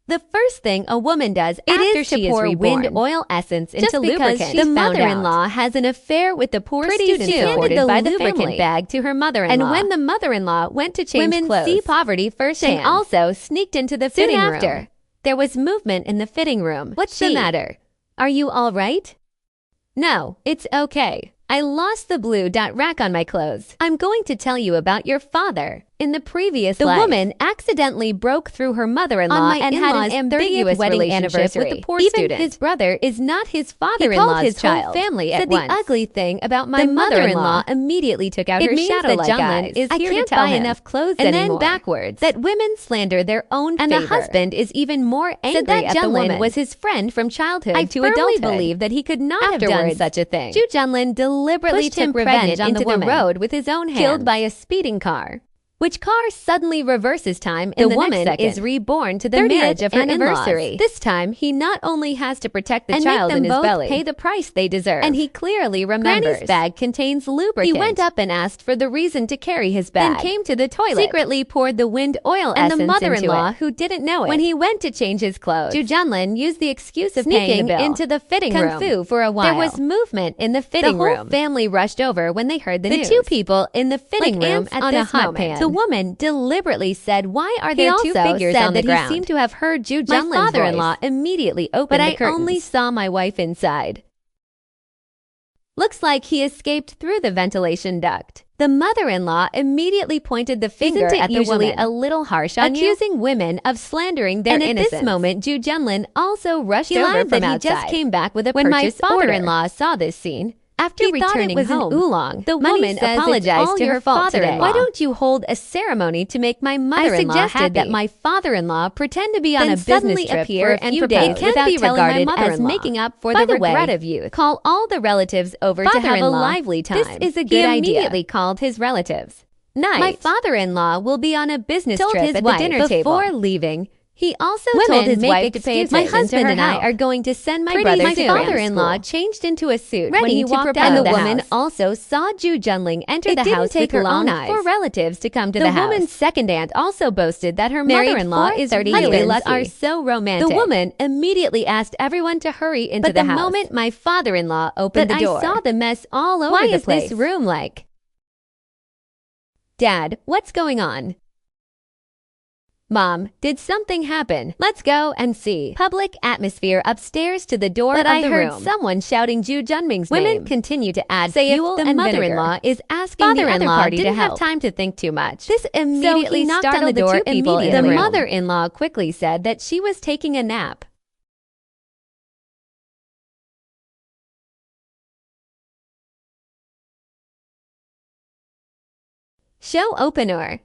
The first thing a woman does after she is reborn, wind oil essence into lubricant. The mother-in-law has an affair with the poor student supported by the lubricant bag to her mother-in-law. And when the mother-in-law went to change clothes, women see poverty firsthand. She also sneaked into the fitting room. Soon after, there was movement in the fitting room. What's the matter? Are you all right? No, it's okay. I lost the blue dot rack on my clothes. I'm going to tell you about your father. In the previous life, the woman accidentally broke through her mother-in-law and had an ambiguous wedding anniversary with the poor student. Even his brother is not his father-in-law's child. Whole family at once. The ugly thing about my mother-in-law immediately took out her shadow-like eyes. Is here to tell him enough clothes and anymore. Then backwards that women slander their own favor. And the husband is even more angry that at the woman was his friend from childhood to adulthood. I believe that he could not have done such a thing. Ju Junlin deliberately took revenge on the woman, road with his own hands, killed by a speeding car. Which car suddenly reverses time in the woman next second. Is reborn to the marriage of her anniversary. This time, he not only has to protect the child in his belly, pay the price they deserve. And he clearly remembers. Granny's bag contains lubricant. He went up and asked for the reason to carry his bag. Then came to the toilet, secretly poured the wind oil essence into it. And the mother-in-law, who didn't know it, when he went to change his clothes, Ju Junlin used the excuse of sneaking into the fitting room. Kung fu for a while. There was movement in the fitting room. The whole family rushed over when they heard the news. The two people in the fitting room at this moment. The woman deliberately said, "Why are there two figures on the ground?" He seemed to have heard Ju Junlin's voice. My father-in-law immediately opened the curtains. But I only saw my wife inside. Looks like he escaped through the ventilation duct. The mother-in-law immediately pointed the finger at the woman, a little harsh on accusing women of slandering their innocence. At this moment, Ju Junlin also rushed over from outside. He just came back with a purchase order. When my father-in-law saw this scene, after returning home, oolong, the woman apologized to her father-in-law. Why don't you hold a ceremony to make my mother-in-law happy? I suggested that my father-in-law pretend to be on a business trip for a few days without telling my mother-in-law as making up for the regret of youth. Call all the relatives over to have a lively time. This is a good idea. He immediately called his relatives. Night. My father-in-law will be on a business trip at the dinner table. Before leaving, he also told his wife to pay attention. My husband and I are going to send my brother soon. My father-in-law changed into a suit when he walked out of the house. And the woman also saw Ju Junlin enter the house with her own eyes for relatives to come to the house. The woman's second aunt also boasted that her mother-in-law is really lucky. Are so romantic. The woman immediately asked everyone to hurry into the house. But the moment my father-in-law opened the door, I saw the mess all over the place. Why is this room like? Dad, what's going on? Mom, did something happen? Let's go and see. Public atmosphere upstairs to the door of the room. But I heard someone shouting Ju Junming's name. Women continue to add fuel and mother-in-law is asking the other party to help. Didn't have time to think too much. This immediately knocked on the door immediately. The mother-in-law quickly said that she was taking a nap. Show opener.